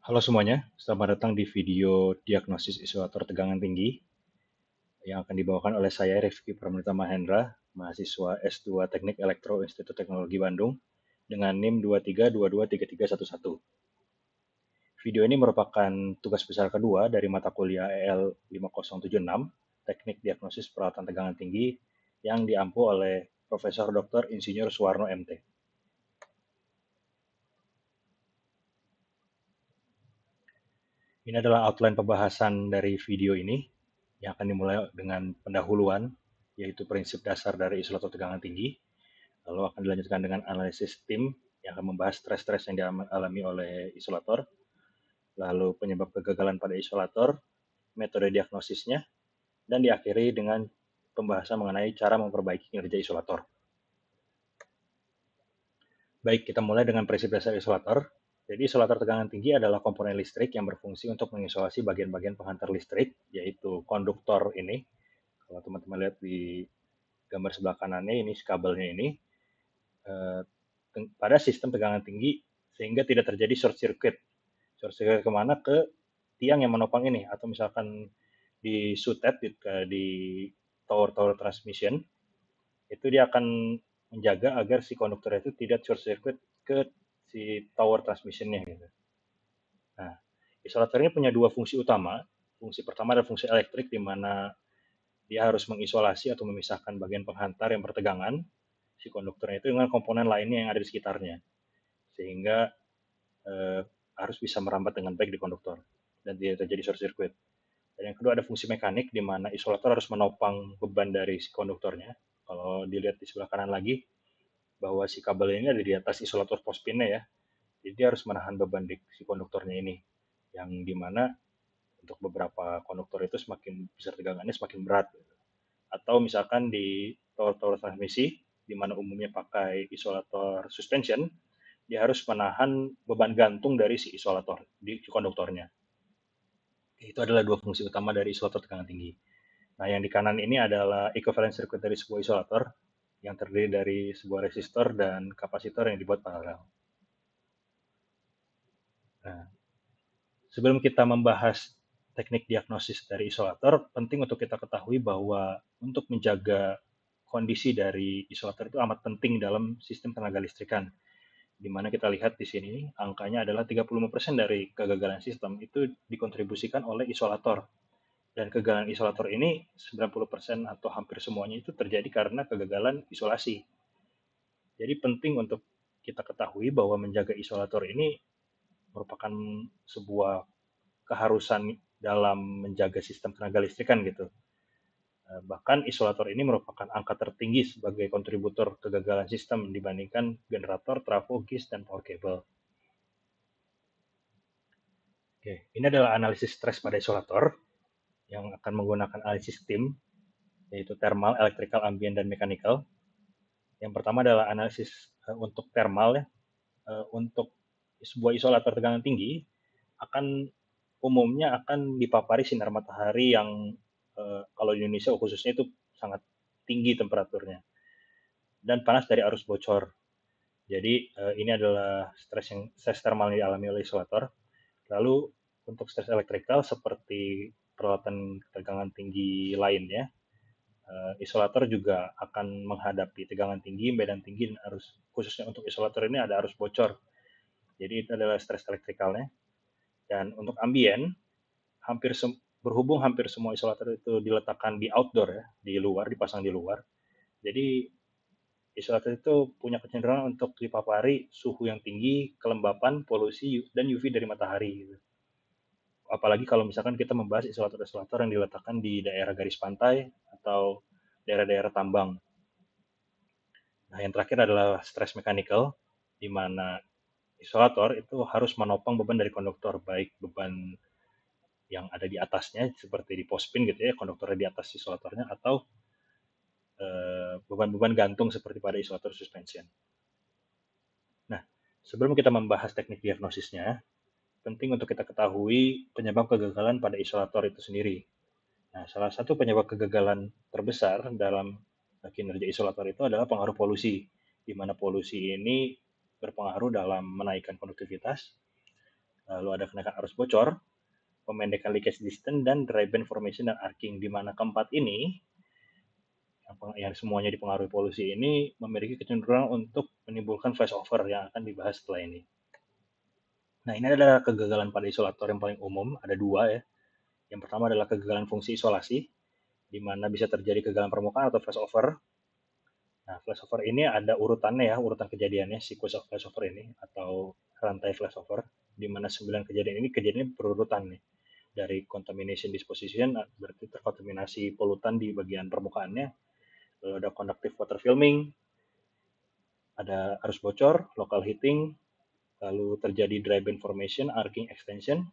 Halo semuanya, selamat datang di video diagnosis isolator tegangan tinggi yang akan dibawakan oleh saya Rifki Pramita Mahendra, mahasiswa S2 Teknik Elektro Institut Teknologi Bandung dengan NIM 23223311. Video ini merupakan tugas besar kedua dari mata kuliah EL 5076, Teknik Diagnosis Peralatan Tegangan Tinggi yang diampu oleh Profesor Dr. Insinyur Suwarno MT. Ini adalah outline pembahasan dari video ini yang akan dimulai dengan pendahuluan, yaitu prinsip dasar dari isolator tegangan tinggi. Lalu akan dilanjutkan dengan analisis tim yang akan membahas stres-stres yang dialami oleh isolator, lalu penyebab kegagalan pada isolator, metode diagnosisnya, dan diakhiri dengan pembahasan mengenai cara memperbaiki kinerja isolator. Baik, kita mulai dengan prinsip dasar isolator. Jadi isolator tegangan tinggi adalah komponen listrik yang berfungsi untuk mengisolasi bagian-bagian penghantar listrik, yaitu konduktor ini. Kalau teman-teman lihat di gambar sebelah kanannya ini kabelnya ini, pada sistem tegangan tinggi sehingga tidak terjadi short circuit. Short circuit kemana? Ke tiang yang menopang ini, atau misalkan di sutet di tower transmission, itu dia akan menjaga agar si konduktor itu tidak short circuit ke si tower transmissionnya gitu. Nah, isolator ini punya dua fungsi utama. Fungsi pertama adalah fungsi elektrik, di mana dia harus mengisolasi atau memisahkan bagian penghantar yang bertegangan si konduktornya itu dengan komponen lainnya yang ada di sekitarnya, sehingga harus bisa merambat dengan baik di konduktor dan tidak terjadi short circuit. Dan yang kedua ada fungsi mekanik, di mana isolator harus menopang beban dari si konduktornya. Kalau dilihat di sebelah kanan lagi, bahwa si kabel ini ada di atas isolator pospinnya ya, jadi dia harus menahan beban di si konduktornya ini, yang dimana untuk beberapa konduktor itu semakin besar tegangannya semakin berat. Atau misalkan di tower transmisi, di mana umumnya pakai isolator suspension, dia harus menahan beban gantung dari si isolator di konduktornya. Itu adalah dua fungsi utama dari isolator tegangan tinggi. Nah, yang di kanan ini adalah equivalent circuit dari sebuah isolator yang terdiri dari sebuah resistor dan kapasitor yang dibuat paralel. Nah, sebelum kita membahas teknik diagnosis dari isolator, penting untuk kita ketahui bahwa untuk menjaga kondisi dari isolator itu amat penting dalam sistem tenaga listrikan, di mana kita lihat di sini angkanya adalah 35% dari kegagalan sistem itu dikontribusikan oleh isolator. Dan kegagalan isolator ini 90% atau hampir semuanya itu terjadi karena kegagalan isolasi. Jadi penting untuk kita ketahui bahwa menjaga isolator ini merupakan sebuah keharusan dalam menjaga sistem tenaga listrikan gitu. Bahkan isolator ini merupakan angka tertinggi sebagai kontributor kegagalan sistem dibandingkan generator, trafo, gis, dan power cable. Oke, ini adalah analisis stres pada isolator yang akan menggunakan analisis tim, yaitu thermal, electrical, ambient, dan mechanical. Yang pertama adalah analisis untuk thermal ya. Untuk sebuah isolator tegangan tinggi akan umumnya akan dipapari sinar matahari yang kalau di Indonesia khususnya itu sangat tinggi temperaturnya dan panas dari arus bocor. Jadi ini adalah stres thermal yang dialami oleh isolator. Lalu untuk stres elektrikal seperti peralatan tegangan tinggi lainnya, isolator juga akan menghadapi tegangan tinggi, medan tinggi, dan arus. Khususnya untuk isolator ini ada arus bocor. Jadi itu adalah stres elektrikalnya. Dan untuk ambien, berhubung hampir semua isolator itu diletakkan di outdoor ya, di luar, dipasang di luar. Jadi isolator itu punya kecenderungan untuk dipapari suhu yang tinggi, kelembapan, polusi, dan UV dari matahari. Gitu. Apalagi kalau misalkan kita membahas isolator-isolator yang diletakkan di daerah garis pantai atau daerah-daerah tambang. Nah, yang terakhir adalah stress mechanical, di mana isolator itu harus menopang beban dari konduktor, baik beban yang ada di atasnya seperti di pospin gitu ya, konduktornya di atas isolatornya, atau beban-beban gantung seperti pada isolator suspension. Nah, sebelum kita membahas teknik diagnosisnya, penting untuk kita ketahui penyebab kegagalan pada isolator itu sendiri. Nah, salah satu penyebab kegagalan terbesar dalam kinerja isolator itu adalah pengaruh polusi, di mana polusi ini berpengaruh dalam menaikkan konduktivitas, lalu ada kenaikan arus bocor, pemendekan leakage distance, dan dry band formation dan arcing, di mana keempat ini yang semuanya dipengaruhi polusi ini memiliki kecenderungan untuk menimbulkan flashover yang akan dibahas setelah ini. Nah, ini adalah kegagalan pada isolator yang paling umum, ada dua ya. Yang pertama adalah kegagalan fungsi isolasi, di mana bisa terjadi kegagalan permukaan atau flashover. Nah, flashover ini ada urutannya ya, urutan kejadiannya, sequence of flashover ini, atau rantai flashover, di mana 9 kejadiannya berurutan nih. Dari contamination disposition, berarti terkontaminasi polutan di bagian permukaannya, lalu ada conductive water filming, ada arus bocor, local heating, lalu terjadi dry band formation, arcing extension,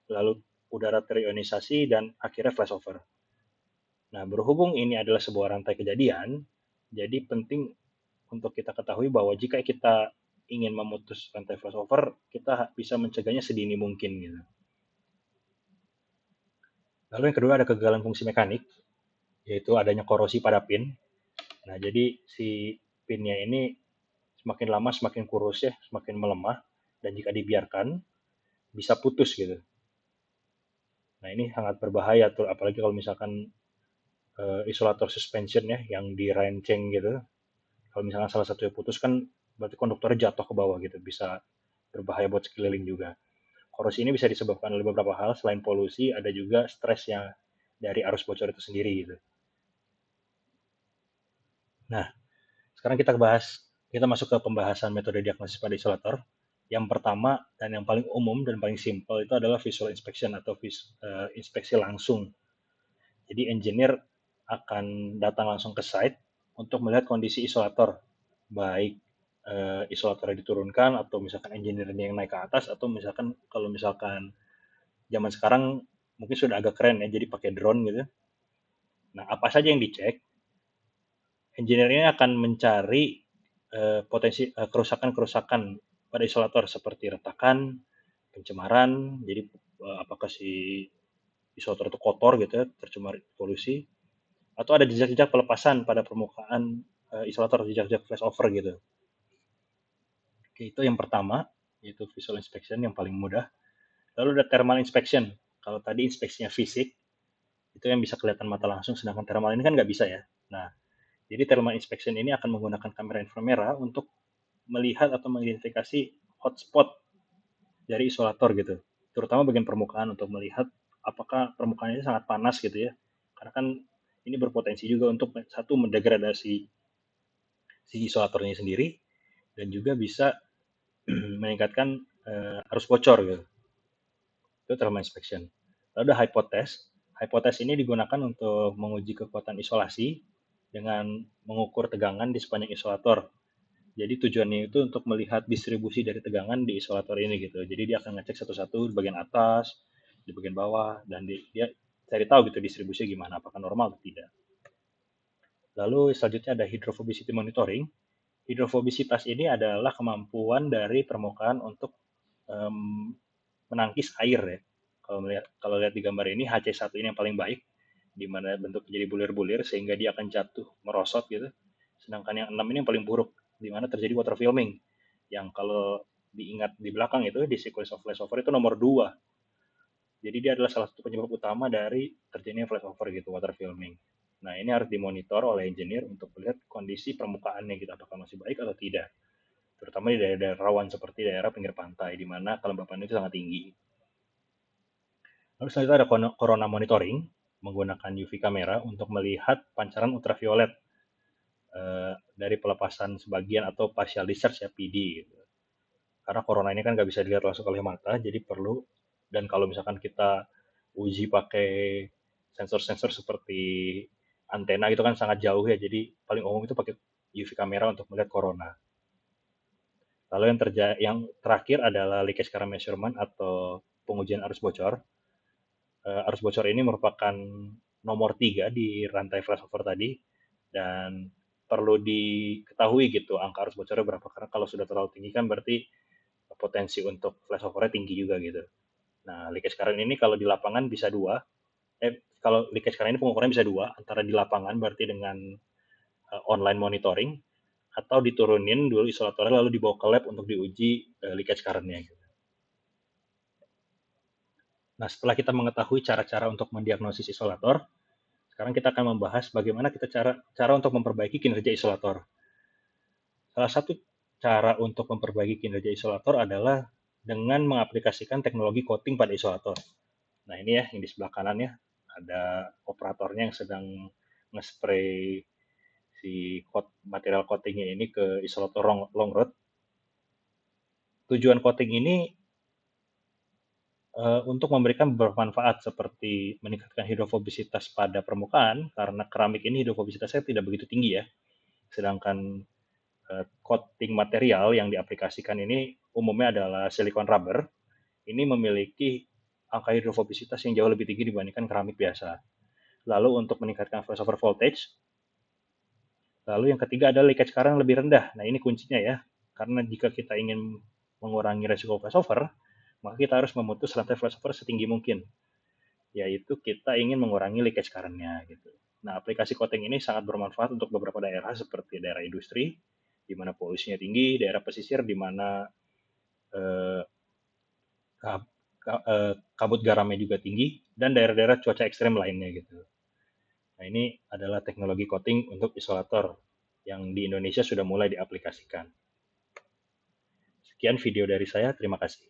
lalu udara terionisasi, dan akhirnya flashover. Nah, berhubung ini adalah sebuah rantai kejadian, jadi penting untuk kita ketahui bahwa jika kita ingin memutus rantai flashover, kita bisa mencegahnya sedini mungkin gitu. Lalu yang kedua ada kegagalan fungsi mekanik, yaitu adanya korosi pada pin. Nah, jadi si pinnya ini semakin lama semakin kurus ya, semakin melemah, dan jika dibiarkan bisa putus gitu. Nah, ini sangat berbahaya tuh, apalagi kalau misalkan isolator suspension ya, yang direnceng gitu. Kalau misalkan salah satunya putus kan berarti konduktornya jatuh ke bawah gitu, bisa berbahaya buat sekeliling juga. Korosi ini bisa disebabkan oleh beberapa hal, selain polusi, ada juga stres yang dari arus bocor itu sendiri gitu. Nah, sekarang kita masuk ke pembahasan metode diagnosis pada isolator. Yang pertama dan yang paling umum dan paling simpel itu adalah visual inspection atau inspeksi langsung. Jadi engineer akan datang langsung ke site untuk melihat kondisi isolator, baik isolatornya diturunkan atau misalkan engineer-nya yang naik ke atas, atau misalkan kalau misalkan zaman sekarang mungkin sudah agak keren ya, jadi pakai drone gitu. Nah, apa saja yang dicek? Engineer-nya akan mencari potensi kerusakan-kerusakan pada isolator seperti retakan, pencemaran, jadi apakah si isolator itu kotor gitu ya, tercemar polusi, atau ada jejak-jejak pelepasan pada permukaan isolator, jejak-jejak flashover gitu. Oke, itu yang pertama, yaitu visual inspection yang paling mudah. Lalu ada thermal inspection. Kalau tadi inspeksinya fisik, itu yang bisa kelihatan mata langsung, sedangkan thermal ini kan nggak bisa ya. Nah, jadi thermal inspection ini akan menggunakan kamera inframerah untuk melihat atau mengidentifikasi hotspot dari isolator gitu, terutama bagian permukaan, untuk melihat apakah permukaannya sangat panas gitu ya, karena kan ini berpotensi juga untuk satu mendegradasi si isolatornya sendiri, dan juga bisa meningkatkan arus bocor gitu. Itu thermal inspection. Lalu ada hypotes. Hypotes ini digunakan untuk menguji kekuatan isolasi dengan mengukur tegangan di sepanjang isolator. Jadi tujuannya itu untuk melihat distribusi dari tegangan di isolator ini gitu. Jadi dia akan ngecek satu-satu di bagian atas, di bagian bawah, dan dia cari tahu gitu distribusinya gimana, apakah normal atau tidak. Lalu selanjutnya ada hydrophobicity monitoring. Hidrofobisitas ini adalah kemampuan dari permukaan untuk um, menangkis air ya. Kalau lihat di gambar ini, HC1 ini yang paling baik, di mana bentuk jadi bulir-bulir sehingga dia akan jatuh merosot gitu. Sedangkan yang 6 ini yang paling buruk, di mana terjadi water filming, yang kalau diingat di belakang itu di sequence of flashover itu nomor 2. Jadi dia adalah salah satu penyebab utama dari terjadinya flashover gitu, water filming. Nah, ini harus dimonitor oleh engineer untuk melihat kondisi permukaannya gitu, apakah masih baik atau tidak. Terutama di daerah-daerah rawan seperti daerah pinggir pantai, di mana kelembapan itu sangat tinggi. Lalu selanjutnya ada corona monitoring, menggunakan UV kamera untuk melihat pancaran ultraviolet dari pelepasan sebagian atau partial discharge ya, PD. Gitu. Karena corona ini kan nggak bisa dilihat langsung oleh mata, jadi perlu, dan kalau misalkan kita uji pakai sensor-sensor seperti antena itu kan sangat jauh ya, jadi paling umum itu pakai UV kamera untuk melihat corona. Lalu yang terakhir adalah leakage current measurement atau pengujian arus bocor. Arus bocor ini merupakan nomor 3 di rantai flashover tadi, dan perlu diketahui gitu angka arus bocornya berapa, karena kalau sudah terlalu tinggi kan berarti potensi untuk flashovernya tinggi juga gitu. Nah, leakage current ini kalau di lapangan bisa kalau leakage current ini pengukurannya bisa dua, antara di lapangan berarti dengan online monitoring, atau diturunin dulu isolatornya lalu dibawa ke lab untuk diuji leakage current-nya gitu. Nah, setelah kita mengetahui cara-cara untuk mendiagnosis isolator, sekarang kita akan membahas bagaimana kita cara untuk memperbaiki kinerja isolator. Salah satu cara untuk memperbaiki kinerja isolator adalah dengan mengaplikasikan teknologi coating pada isolator. Nah, ini ya yang di sebelah kanan ya, ada operatornya yang sedang nge-spray si material coatingnya ini ke isolator long rod. Tujuan coating ini untuk memberikan beberapa manfaat seperti meningkatkan hidrofobisitas pada permukaan, karena keramik ini hidrofobisitasnya tidak begitu tinggi ya. Sedangkan coating material yang diaplikasikan ini umumnya adalah silikon rubber. Ini memiliki angka hidrofobisitas yang jauh lebih tinggi dibandingkan keramik biasa. Lalu untuk meningkatkan flashover voltage, lalu yang ketiga adalah leakage current yang lebih rendah. Nah, ini kuncinya ya. Karena jika kita ingin mengurangi resiko flashover, maka kita harus memutus rantai flashover setinggi mungkin, yaitu kita ingin mengurangi leakage current-nya gitu. Nah, aplikasi coating ini sangat bermanfaat untuk beberapa daerah seperti daerah industri, di mana polusinya tinggi, daerah pesisir di mana eh, kabut garamnya juga tinggi, dan daerah-daerah cuaca ekstrem lainnya gitu. Nah, ini adalah teknologi coating untuk isolator yang di Indonesia sudah mulai diaplikasikan. Sekian video dari saya, terima kasih.